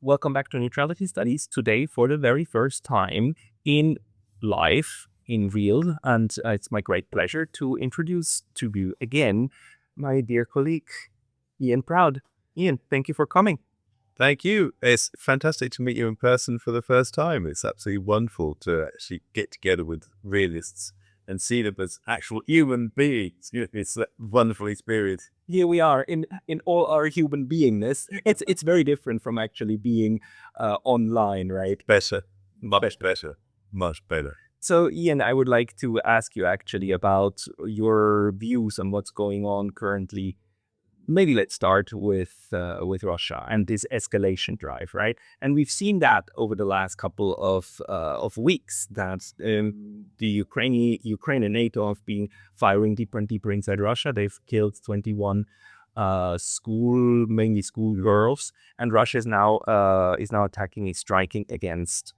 Welcome back to Neutrality Studies. Today, for the very first time in live, in real, and it's my great pleasure to introduce to you again my dear colleague, Ian Proud. Ian, thank you for coming. Thank you. It's fantastic to meet you in person for the first time. It's absolutely wonderful to actually get together with realists and see them as actual human beings. It's a wonderful experience. Here we are in all our human beingness. It's very different from actually being online, right? Better, much better, much better. So, Ian, I would like to ask you actually about your views on what's going on currently. Maybe let's start with Russia and this escalation drive, right? And we've seen that over the last couple of weeks that the Ukraine and NATO have been firing deeper and deeper inside Russia. They've killed 21 mainly school girls, and Russia is now attacking, striking against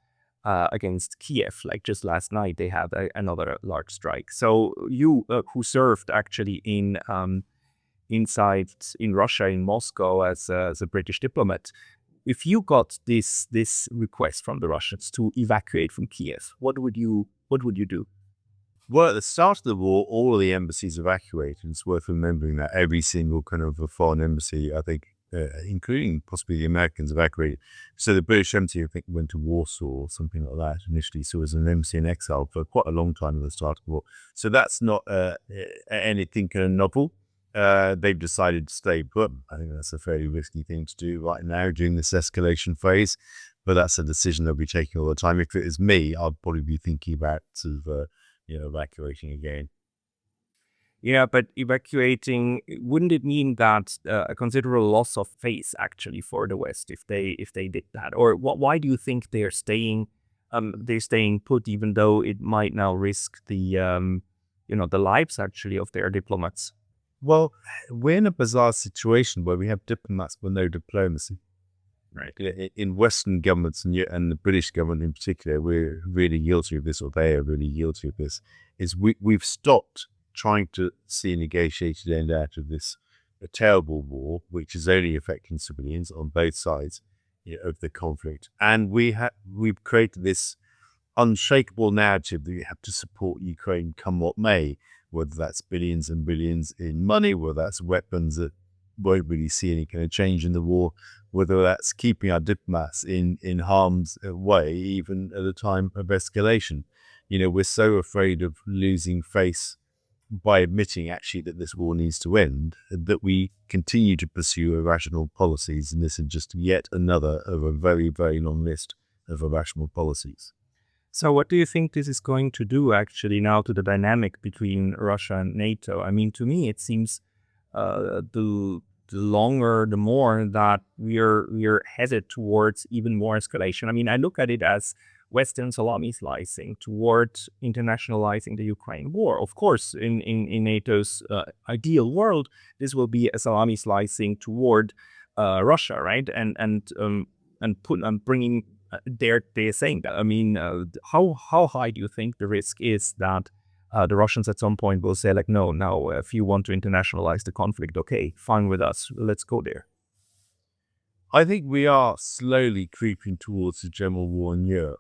Kiev. Like just last night, they had another large strike. So you, who served actually in Russia, in Moscow, as a British diplomat, if you got this request from the Russians to evacuate from Kiev, what would you do? Well, at the start of the war, all of the embassies evacuated. It's worth remembering that every single kind of a foreign embassy, I think, including possibly the Americans, evacuated. So the British embassy, I think, went to Warsaw or something like that initially. So it was an embassy in exile for quite a long time at the start of the war. So that's not anything kind of novel. They've decided to stay put. I think that's a fairly risky thing to do right now during this escalation phase. But that's a decision they'll be taking all the time. If it is me, I'd probably be thinking about sort of evacuating again. Yeah, but evacuating, wouldn't it mean that a considerable loss of face actually for the West if they did that? Or why do you think they're staying put, even though it might now risk the the lives actually of their diplomats? Well, we're in a bizarre situation where we have diplomats with no diplomacy. Right. In Western governments and the British government in particular, we're really guilty of this, or they are really guilty of this, is we've stopped trying to see a negotiated end out of this a terrible war, which is only affecting civilians on both sides of the conflict. And we've created this unshakable narrative that you have to support Ukraine come what may, whether that's billions and billions in money, whether that's weapons that won't really see any kind of change in the war, whether that's keeping our diplomats in harm's way, even at a time of escalation. We're so afraid of losing face by admitting actually that this war needs to end, that we continue to pursue irrational policies, and this is just yet another of a very, very long list of irrational policies. So what do you think this is going to do actually now to the dynamic between Russia and NATO? I mean, to me, it seems the longer, the more that we're headed towards even more escalation. I mean, I look at it as Western salami slicing toward internationalizing the Ukraine war. Of course, in NATO's ideal world, this will be a salami slicing toward Russia, right? And bringing. They're saying that. I mean, how high do you think the risk is that the Russians at some point will say, like, no, now if you want to internationalize the conflict, okay, fine with us, let's go there? I think we are slowly creeping towards a general war in Europe.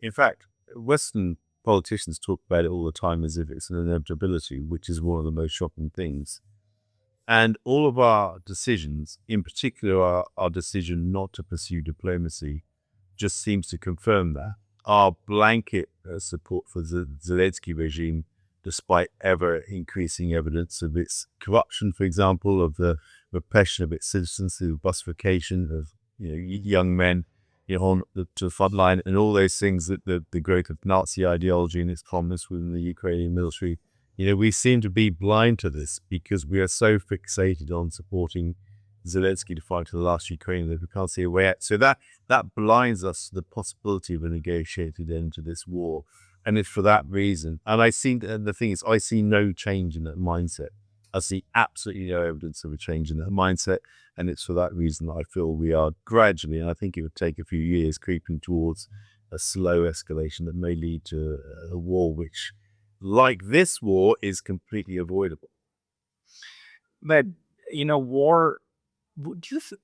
In fact, Western politicians talk about it all the time as if it's an inevitability, which is one of the most shocking things. And all of our decisions, in particular our decision not to pursue diplomacy, just seems to confirm that. Our blanket support for the Zelensky regime, despite ever increasing evidence of its corruption, for example, of the repression of its citizens through bussification of young men on to the front line, and all those things, that the growth of Nazi ideology and its prominence within the Ukrainian military. We seem to be blind to this because we are so fixated on supporting Zelensky to fight to the last Ukraine that we can't see a way out. So that blinds us to the possibility of a negotiated end to this war. And it's for that reason. And the thing is, I see no change in that mindset. I see absolutely no evidence of a change in that mindset. And it's for that reason that I feel we are gradually, and I think it would take a few years, creeping towards a slow escalation that may lead to a war which, like this war, is completely avoidable. But war.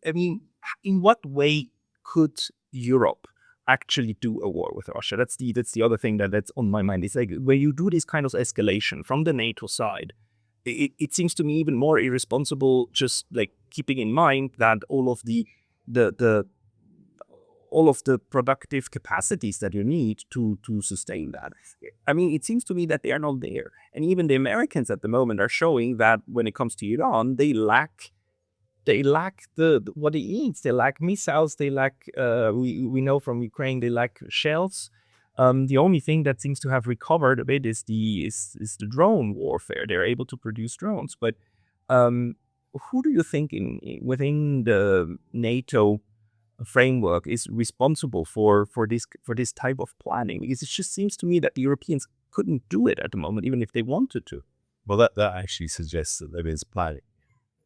I mean, in what way could Europe actually do a war with Russia? That's the other thing that's on my mind. It's like where you do this kind of escalation from the NATO side, it seems to me even more irresponsible, just like keeping in mind that all of the all of the productive capacities that you need to sustain that. I mean, it seems to me that they are not there. And even the Americans at the moment are showing that when it comes to Iran, they lack the what it needs. They lack missiles. They lack we know from Ukraine they lack shells. The only thing that seems to have recovered a bit is the drone warfare. They're able to produce drones, but who do you think within the NATO framework is responsible for this type of planning? Because it just seems to me that the Europeans couldn't do it at the moment, even if they wanted to. Well, that actually suggests that there is planning.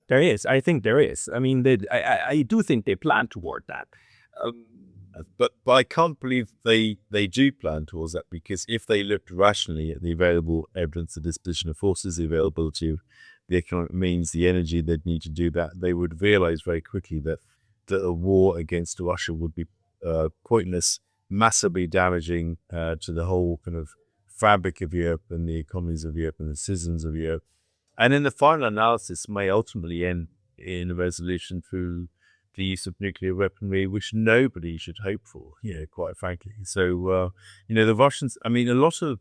There is. I think there is. I mean, I do think they plan toward that. But I can't believe they do plan towards that, because if they looked rationally at the available evidence, the disposition of forces, the availability of the economic means, the energy they'd need to do that, they would realize very quickly that a war against Russia would be pointless, massively damaging to the whole kind of fabric of Europe and the economies of Europe and the citizens of Europe. And in the final analysis may ultimately end in a resolution through the use of nuclear weaponry, which nobody should hope for, quite frankly. So, the Russians, I mean, a lot of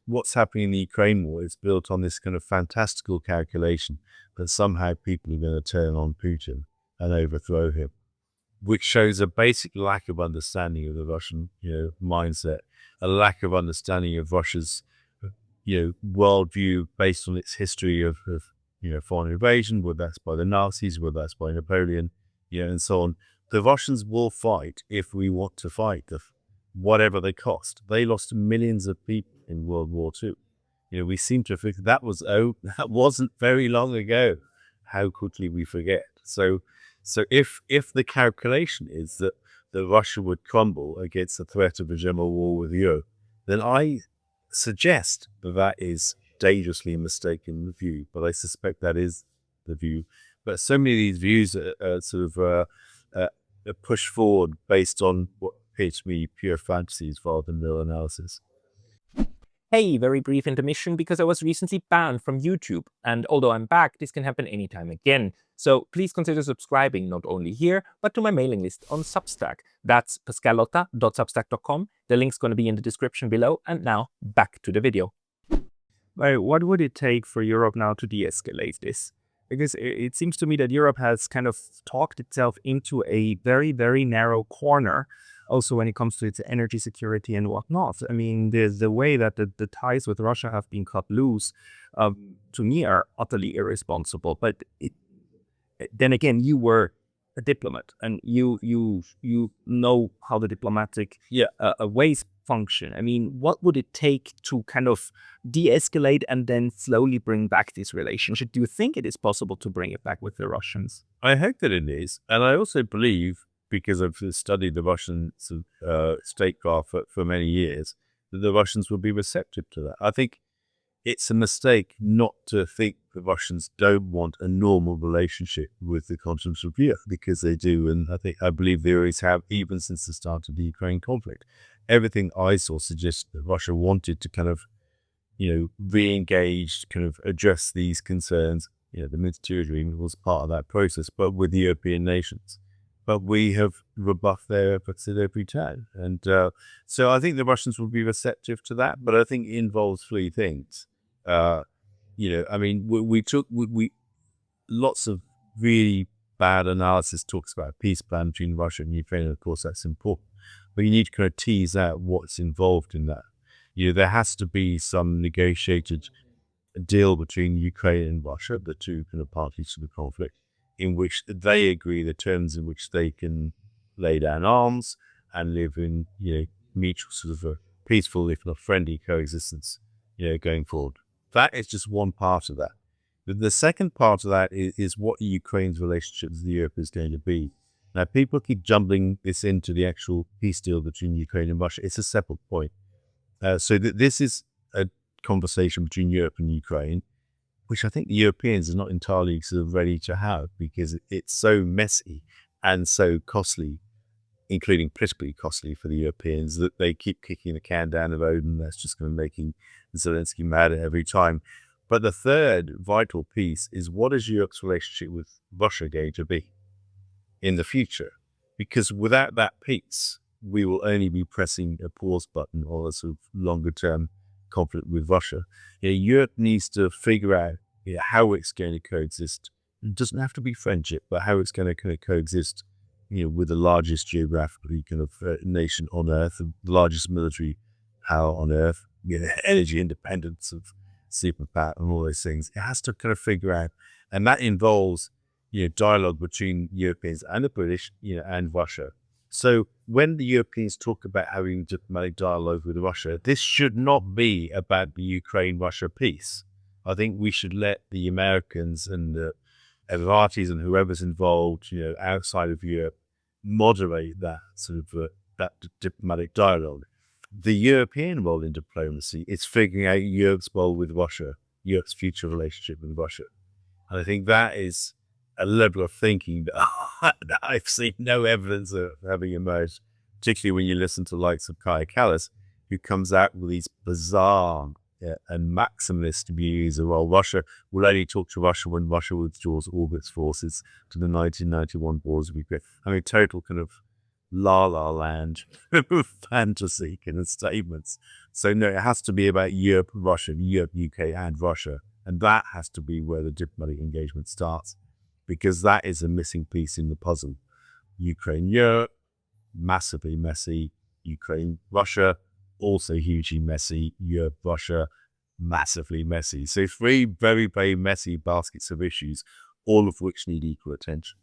what's happening in the Ukraine war is built on this kind of fantastical calculation that somehow people are going to turn on Putin and overthrow him, which shows a basic lack of understanding of the Russian, mindset, a lack of understanding of Russia's, worldview based on its history of foreign invasion, whether that's by the Nazis, whether that's by Napoleon, and so on. The Russians will fight if we want to fight, whatever they cost. They lost millions of people in World War II. We seem to think that wasn't very long ago. How quickly we forget. So if the calculation is that Russia would crumble against the threat of a general war with Europe, then I suggest that is dangerously mistaken view. But I suspect that is the view. But so many of these views are sort of pushed forward based on what appears to me pure fantasies rather than real analysis. Hey, very brief intermission because I was recently banned from YouTube, and although I'm back, this can happen anytime again. So please consider subscribing not only here, but to my mailing list on Substack. That's pascalotta.substack.com. The link's going to be in the description below, and now back to the video. What would it take for Europe now to de-escalate this? Because it seems to me that Europe has kind of talked itself into a very, very narrow corner, also when it comes to its energy security and whatnot. I mean, the way that the ties with Russia have been cut loose, to me, are utterly irresponsible. But then again, you were a diplomat, and you know how the diplomatic ways function. I mean, what would it take to kind of de-escalate and then slowly bring back this relationship? Do you think it is possible to bring it back with the Russians? I hope that it is. And I also believe, because I've studied the Russian statecraft for many years, that the Russians will be receptive to that. I think it's a mistake not to think the Russians don't want a normal relationship with the continent of Europe, because they do. And I believe they always have, even since the start of the Ukraine conflict. Everything I saw suggests that Russia wanted to kind of, re-engage, kind of address these concerns. The Minsk agreement was part of that process, but with the European nations. But we have rebuffed their efforts at every turn. And so I think the Russians will be receptive to that, but I think it involves three things. I mean, we lots of really bad analysis talks about a peace plan between Russia and Ukraine, and of course that's important. But you need to kind of tease out what's involved in that. There has to be some negotiated deal between Ukraine and Russia, the two kind of parties to the conflict, in which they agree the terms in which they can lay down arms and live in, mutual sort of a peaceful, if not friendly, coexistence, going forward. That is just one part of that. The second part of that is what Ukraine's relationship with Europe is going to be. Now, people keep jumbling this into the actual peace deal between Ukraine and Russia. It's a separate point. So this is a conversation between Europe and Ukraine, which I think the Europeans are not entirely sort of ready to have, because it's so messy and so costly including politically costly for the Europeans, that they keep kicking the can down the road, and that's just going to make Zelensky mad every time. But the third vital piece is, what is Europe's relationship with Russia going to be in the future? Because without that piece, we will only be pressing a pause button on a sort of longer term conflict with Russia. Europe needs to figure out how it's going to coexist. It doesn't have to be friendship, but how it's going to coexist with the largest geographically kind of nation on Earth, the largest military power on Earth, energy independence of superpower and all those things. It has to kind of figure out, and that involves dialogue between Europeans and the British, and Russia. So when the Europeans talk about having diplomatic dialogue with Russia, this should not be about the Ukraine-Russia peace. I think we should let the Americans and the Emiratis and whoever's involved, outside of Europe, moderate that sort of that diplomatic dialogue. The European role in diplomacy is figuring out Europe's role with Russia, Europe's future relationship with Russia. And I think that is a level of thinking that I've seen no evidence of having emerged, particularly when you listen to the likes of Kaya Kallas, who comes out with these bizarre and maximalist views of, well, Russia will only talk to Russia when Russia withdraws all of its forces to the 1991 borders of Ukraine. I mean, total kind of la-la land fantasy kind of statements. So no, it has to be about Europe, Russia, Europe, UK, and Russia. And that has to be where the diplomatic engagement starts, because that is a missing piece in the puzzle. Ukraine-Europe, massively messy. Ukraine-Russia, also hugely messy. Europe-Russia, massively messy. So 3 very, very messy baskets of issues, all of which need equal attention.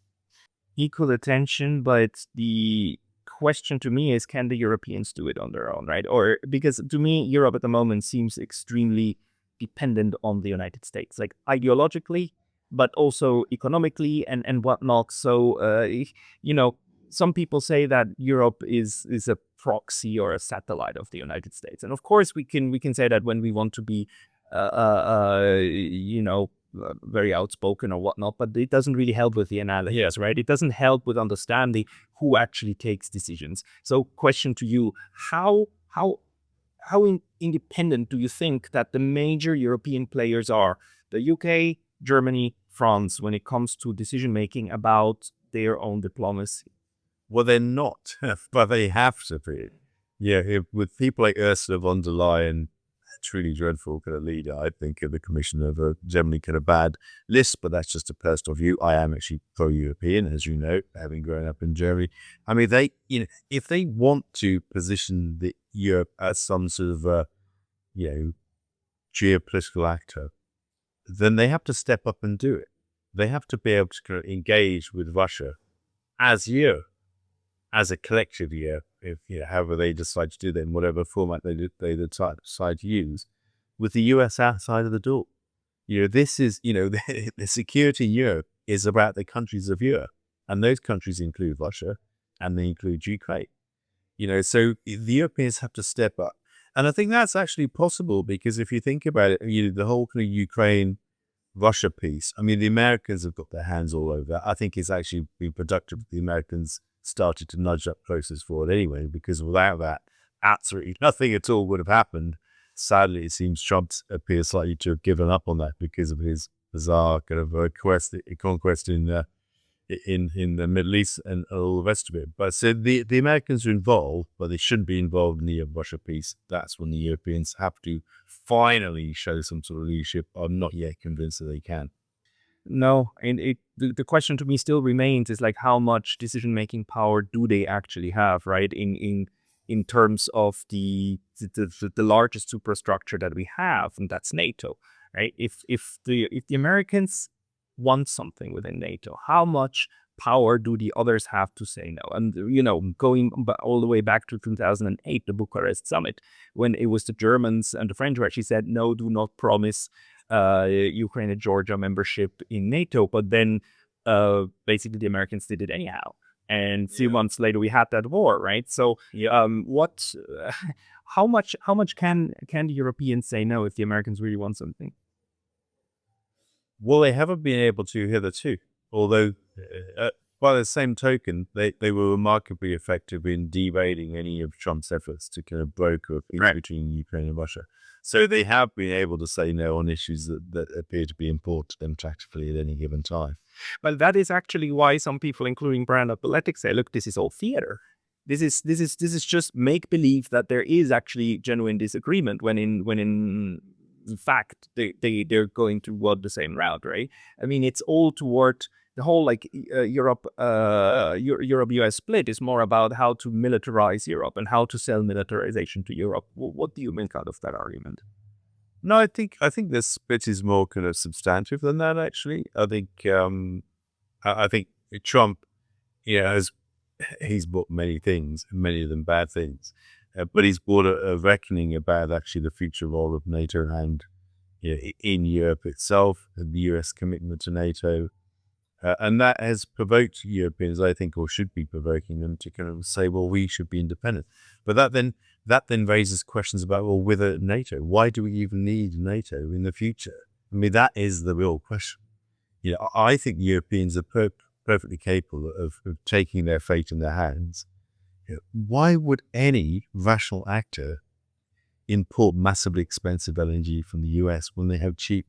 Equal attention, but the question to me is, can the Europeans do it on their own, right? Or because to me, Europe at the moment seems extremely dependent on the United States, like ideologically, but also economically and whatnot. So, some people say that Europe is a proxy or a satellite of the United States. And of course, we can say that when we want to be, very outspoken or whatnot, but it doesn't really help with the analysis, right? It doesn't help with understanding who actually takes decisions. So question to you, how independent do you think that the major European players are, the UK, Germany, France, when it comes to decision-making about their own diplomacy? Well, they're not, but they have to be. With people like Ursula von der Leyen, a truly dreadful kind of leader, I think the Commission of a generally kind of bad list, but that's just a personal view. I am actually pro-European, as you know, having grown up in Germany. I mean, if they want to position the Europe as some sort of geopolitical actor, then they have to step up and do it. They have to be able to kind of engage with Russia as Europe, as a collective Europe, if however they decide to do that, in whatever format they decide to use, with the US outside of the door. This is the security in Europe is about the countries of Europe, and those countries include Russia and they include Ukraine. So the Europeans have to step up. And I think that's actually possible, because if you think about it, the whole kind of Ukraine-Russia piece, I mean, the Americans have got their hands all over that. I think it's actually been productive that the Americans started to nudge that process forward anyway, because without that, absolutely nothing at all would have happened. Sadly, it seems Trump appears slightly to have given up on that because of his bizarre kind of conquest in the Middle East and all the rest of it. But so the Americans are involved, but they shouldn't be involved in the Russia piece. That's when the Europeans have to finally show some sort of leadership. I'm not yet convinced that they can. No, and the question to me still remains is like, how much decision-making power do they actually have, right? In terms of the largest superstructure that we have, and that's NATO, right? If the Americans want something within NATO, how much power do the others have to say no? And going all the way back to 2008, the Bucharest summit, when it was the Germans and the French who actually said, no, do not promise Ukraine and Georgia membership in NATO, but then basically the Americans did it anyhow. And a few months later, we had that war, right? So, how much can the Europeans say no if the Americans really want something? Well, they haven't been able to hitherto. Although by the same token, they were remarkably effective in derailing any of Trump's efforts to kind of broker a peace between Ukraine and Russia. So they have been able to say no on issues that appear to be important to them tactically at any given time. But that is actually why some people, including Brandon Paletic, say, look, this is all theater. This is just make believe that there is actually genuine disagreement when in fact they're going toward the same route, right? I mean, it's all toward the whole like Europe-US split is more about how to militarize Europe and how to sell militarization to Europe. What do you make out of that argument? No, I think this split is more kind of substantive than that. Actually, I think Trump, he's bought many things, many of them bad things, but he's brought a reckoning about actually the future role of NATO and in Europe itself, and the US commitment to NATO. And that has provoked Europeans, I think, or should be provoking them to kind of say, well, we should be independent. But that then raises questions about, well, whether NATO, why do we even need NATO in the future? I mean, that is the real question. I think Europeans are perfectly capable of taking their fate in their hands. Why would any rational actor import massively expensive LNG from the US when they have cheap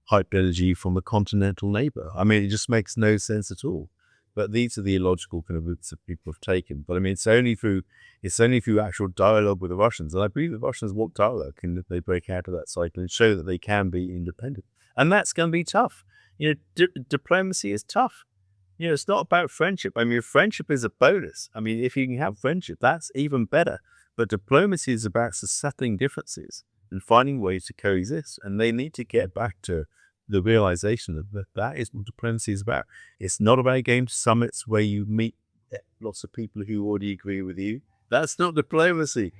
hype energy from a continental neighbor? I mean, it just makes no sense at all. But these are the illogical kind of routes that people have taken. But I mean, it's only through actual dialogue with the Russians, and I believe the Russians want dialogue, and that they break out of that cycle and show that they can be independent. And that's going to be tough. Diplomacy is tough. It's not about friendship. I mean, friendship is a bonus. I mean, if you can have friendship, that's even better. But diplomacy is about settling differences and finding ways to coexist. And they need to get back to the realization that is what diplomacy is about. It's not about going to summits where you meet lots of people who already agree with you. That's not diplomacy.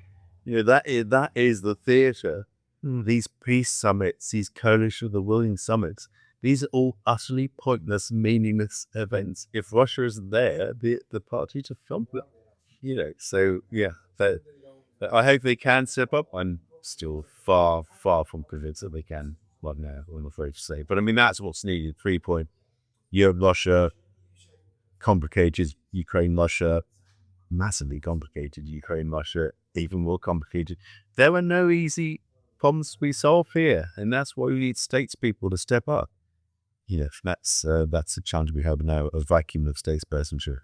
That is the theater. These peace summits, these coalition of the willing summits, these are all utterly pointless, meaningless events. If Russia isn't there, the parties are filmed. So yeah, I hope they can step up. I'm still far, far from convinced that they can right now, I'm afraid to say. But I mean, that's what's needed. 3-point Europe, Russia, complicated Ukraine, Russia, massively complicated Ukraine, Russia, even more complicated. There are no easy problems to be solved here, and that's why we need statespeople to step up. That's the challenge we have now, a vacuum of statespersonship.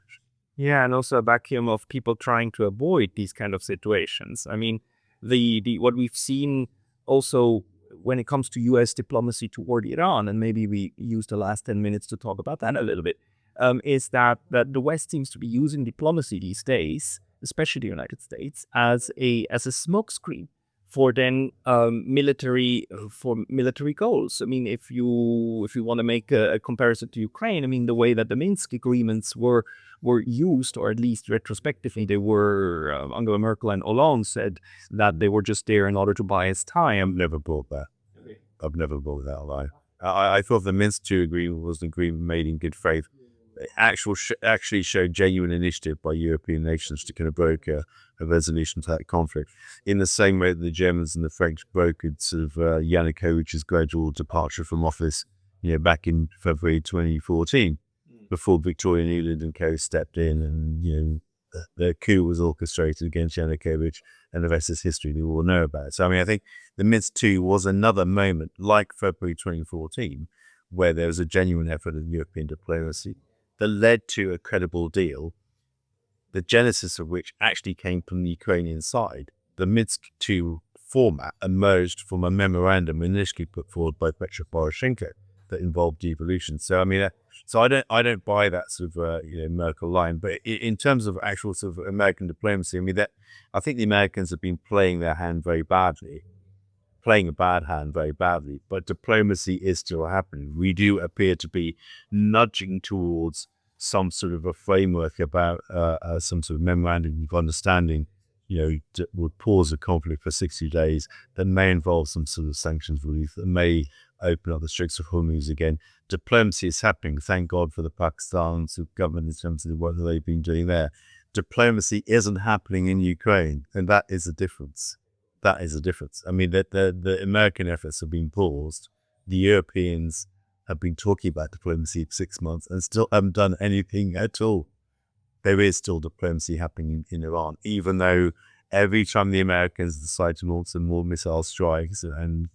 Yeah, and also a vacuum of people trying to avoid these kind of situations. I mean, the what we've seen also when it comes to U.S. diplomacy toward Iran, and maybe we use the last 10 minutes to talk about that a little bit, is that the West seems to be using diplomacy these days, especially the United States, as a smokescreen for then military goals. I mean, if you want to make a comparison to Ukraine, I mean, the way that the Minsk agreements were used, or at least retrospectively, they were, Angela Merkel and Hollande said that they were just there in order to buy us time. Never bought that. I've never bought that line. I thought the Minsk II agreement was an agreement made in good faith. It actually showed genuine initiative by European nations to kind of broker a resolution to that conflict, in the same way that the Germans and the French brokered sort of Yanukovych's gradual departure from office, back in February 2014, before Victoria Nuland and co stepped in, and the coup was orchestrated against Yanukovych, and the rest is history we all know about. So I mean, I think the Minsk II was another moment like February 2014, where there was a genuine effort of European diplomacy that led to a credible deal, the genesis of which actually came from the Ukrainian side. The Minsk II format emerged from a memorandum initially put forward by Petro Poroshenko that involved devolution. So I mean, so I don't buy that sort of Merkel line. But in terms of actual sort of American diplomacy, I mean, I think the Americans have been playing their hand very badly. Playing a bad hand very badly, but diplomacy is still happening. We do appear to be nudging towards some sort of a framework about some sort of memorandum of understanding, would pause the conflict for 60 days, that may involve some sort of sanctions relief, that may open up the Straits of Hormuz again. Diplomacy is happening. Thank God for the Pakistan government in terms of what they've been doing there. Diplomacy isn't happening in Ukraine, and that is a difference. That is a difference. I mean, the American efforts have been paused. The Europeans have been talking about diplomacy for 6 months and still haven't done anything at all. There is still diplomacy happening in Iran, even though every time the Americans decide to launch some more missile strikes and,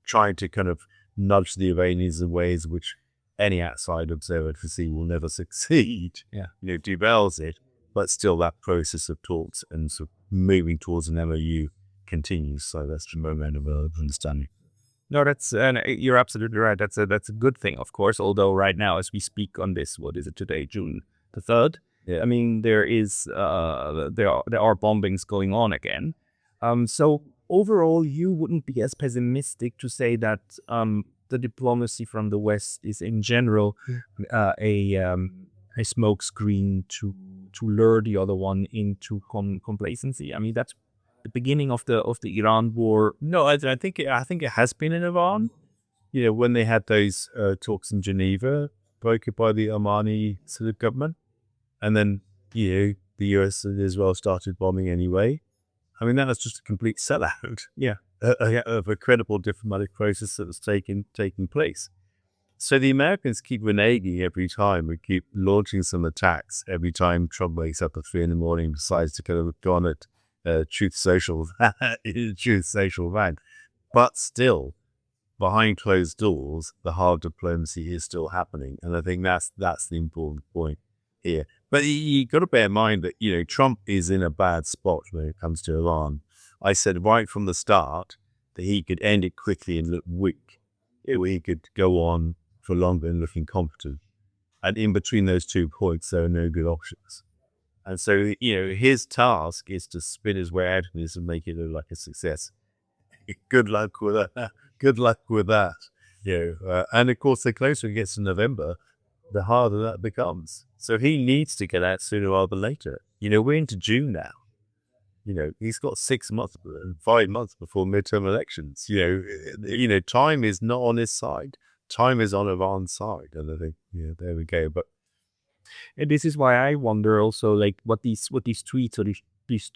trying to kind of nudge the Iranians in ways which any outside observer can see will never succeed, derails it. But still that process of talks and sort of moving towards an MOU continues. So that's the momentum of understanding. No, and you're absolutely right. That's a good thing, of course. Although right now, as we speak on this, what is it today, June the 3rd? Yeah. I mean, there are bombings going on again. So overall, you wouldn't be as pessimistic to say that the diplomacy from the West is in general a smokescreen to lure the other one into complacency. I mean, that's the beginning of the Iran war. No, I think it has been in Iran. When they had those talks in Geneva, brokered by the Omani sort of government, and then the US and Israel started bombing anyway. I mean, that was just a complete sellout. Of a credible diplomatic process that was taking place. So the Americans keep reneging every time. We keep launching some attacks every time Trump wakes up at 3 a.m. and decides to kind of go on at Truth Social van. But still, behind closed doors, the hard diplomacy is still happening, and I think that's the important point here. But you got to bear in mind that Trump is in a bad spot when it comes to Iran. I said right from the start that he could end it quickly and look weak, or he could go on for longer and look incompetent. And in between those 2 points, there are no good options. And so, his task is to spin his way out of this and make it look like a success. Good luck with that. Good luck with that. And of course, the closer it gets to November, the harder that becomes. So he needs to get out sooner rather than later. We're into June now. He's got 6 months, 5 months before midterm elections. Time is not on his side. Time is on Iran's side. And I think, there we go. But and this is why I wonder also, like, what these tweets or these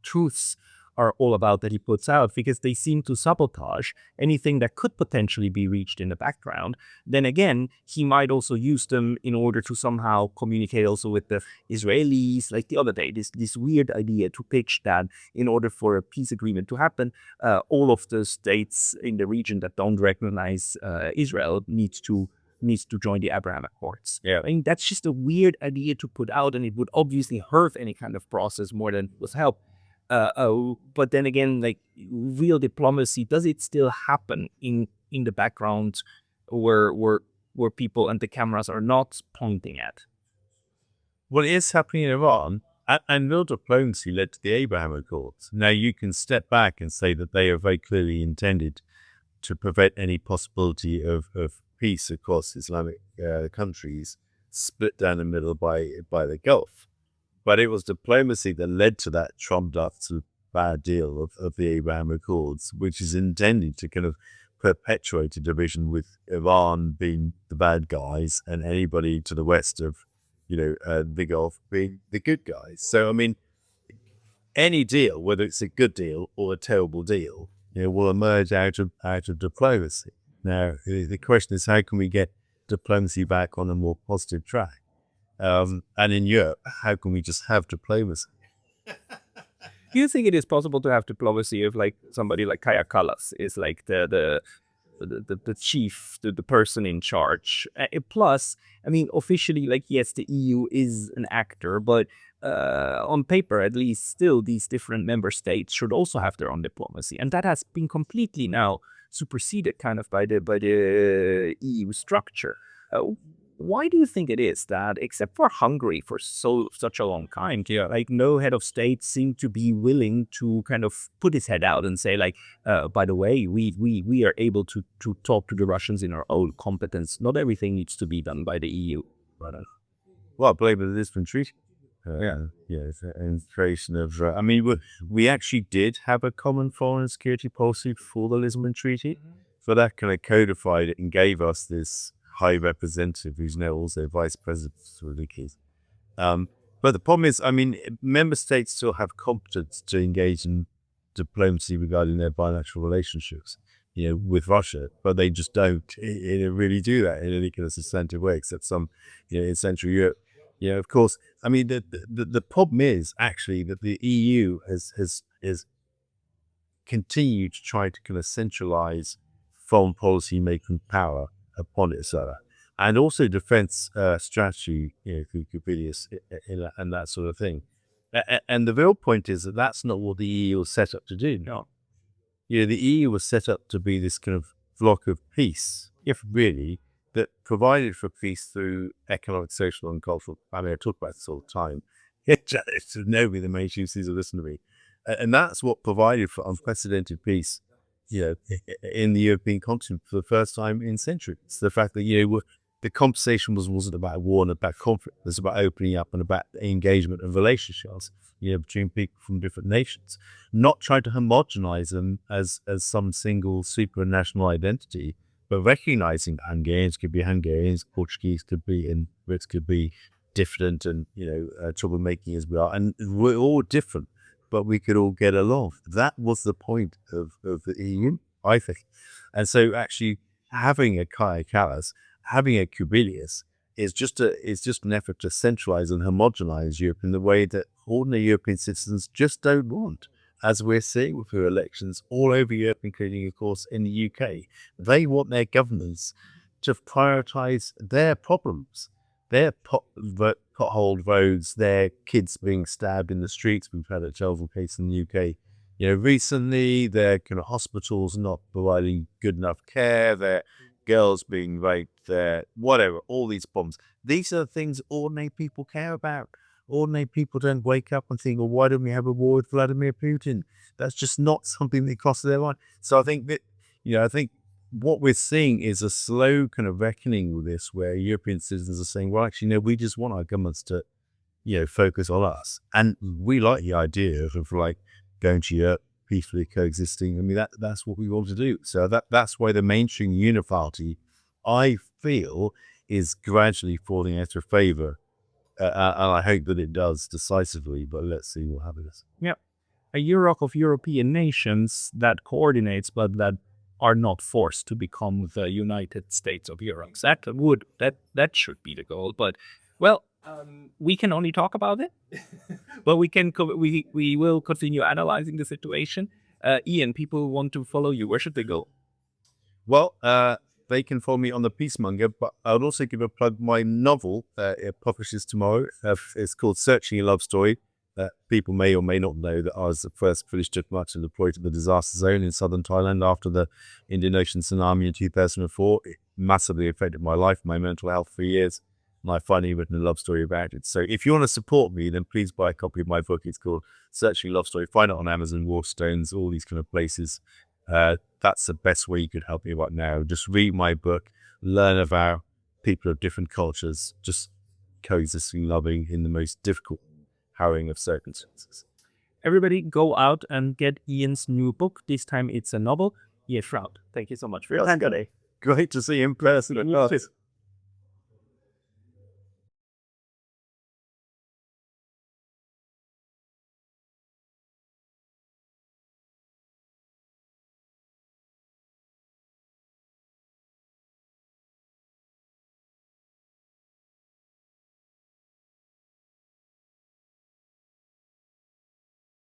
truths are all about that he puts out, because they seem to sabotage anything that could potentially be reached in the background. Then again, he might also use them in order to somehow communicate also with the Israelis. Like the other day, this weird idea to pitch that in order for a peace agreement to happen, all of the states in the region that don't recognize Israel needs to join the Abraham Accords. Yeah. I mean, that's just a weird idea to put out, and it would obviously hurt any kind of process more than it was help. But then again, like, real diplomacy, does it still happen in the background where people and the cameras are not pointing at? Well, it is happening in Iran, and real diplomacy led to the Abraham Accords. Now, you can step back and say that they are very clearly intended to prevent any possibility of peace across Islamic countries split down the middle by the Gulf. But it was diplomacy that led to that trumped up sort of bad deal of the Abraham Accords, which is intended to kind of perpetuate a division, with Iran being the bad guys and anybody to the west of, the Gulf being the good guys. So, I mean, any deal, whether it's a good deal or a terrible deal, will emerge out of diplomacy. Now, the question is, how can we get diplomacy back on a more positive track? And in Europe, how can we just have diplomacy? Do you think it is possible to have diplomacy if, like, somebody like Kaya Kallas is like the chief, the person in charge? Plus, I mean, officially, like, yes, the EU is an actor, but on paper, at least, still these different member states should also have their own diplomacy, and that has been completely now superseded, kind of, by the EU structure. Why do you think it is that, except for Hungary for such a long time, like, no head of state seemed to be willing to kind of put his head out and say, like, by the way, we are able to talk to the Russians in our own competence. Not everything needs to be done by the EU. Well, I believe the Lisbon Treaty. It's an illustration of. I mean, we actually did have a common foreign and security policy for the Lisbon Treaty, so that kind of codified it and gave us this high representative who's now also vice president for the case. But the problem is, I mean, member states still have competence to engage in diplomacy regarding their bilateral relationships. with Russia, but they just don't really do that in any kind of substantive way, except some, in Central Europe. Of course, I mean, the problem is actually that the EU has continued to try to kind of centralize foreign policy making power upon itself, and also defense strategy, through Kubilius and that sort of thing. And the real point is that that's not what the EU was set up to do. No. The EU was set up to be this kind of flock of peace, if really, that provided for peace through economic, social, and cultural. I mean, I talk about this all the time. Nobody in the mainstream sees or listen to me. And that's what provided for unprecedented peace, in the European continent for the first time in centuries. The fact that, the conversation wasn't about war and about conflict. It was about opening up and about engagement and relationships, between people from different nations, not trying to homogenize them as some single supranational identity, but recognizing Hungarians could be Hungarians, Portuguese could be, and Brits could be different and, troublemaking as we are. And we're all different, but we could all get along. That was the point of the EU, I think. And so actually having a Kaja Kallas, having a Kubilius is just an effort to centralize and homogenize Europe in the way that ordinary European citizens just don't want, as we're seeing with her elections all over Europe, including, of course, in the UK. They want their governments to prioritize their problems, their potholed roads, their kids being stabbed in the streets. We've had a terrible case in the UK, recently. Their kind of hospitals not providing good enough care, their girls being raped, their whatever, all these problems. These are the things ordinary people care about. Ordinary people don't wake up and think, well, why don't we have a war with Vladimir Putin? That's just not something that crosses their mind. So I think that, I think what we're seeing is a slow kind of reckoning with this, where European citizens are saying, well, actually, no, we just want our governments to, focus on us. And we like the idea of like going to Europe, peacefully coexisting. I mean, that's what we want to do. So that's why the mainstream uniparty, I feel, is gradually falling out of favor. And I hope that it does decisively, but let's see what happens. Yeah. A Europe of European nations that coordinates, but that are not forced to become the United States of Europe. That should be the goal. But, well, we can only talk about it, but we will continue analyzing the situation. Ian, people want to follow you. Where should they go? Well, they can follow me on the Peacemonger, but I would also give a plug. My novel, it publishes tomorrow. It's called Searching a Love Story. People may or may not know that I was the first British diplomat to deploy to the disaster zone in southern Thailand after the Indian Ocean tsunami in 2004. It massively affected my life, my mental health for years, and I've finally written a love story about it. So if you want to support me, then please buy a copy of my book. It's called Searching a Love Story. Find it on Amazon, Waterstones, all these kind of places. That's the best way you could help me right now. Just read my book, learn about people of different cultures, just coexisting, loving in the most difficult, harrowing of circumstances. Everybody go out and get Ian's new book. This time it's a novel. Ian Shroud, thank you so much for your time today. Great to see you in person.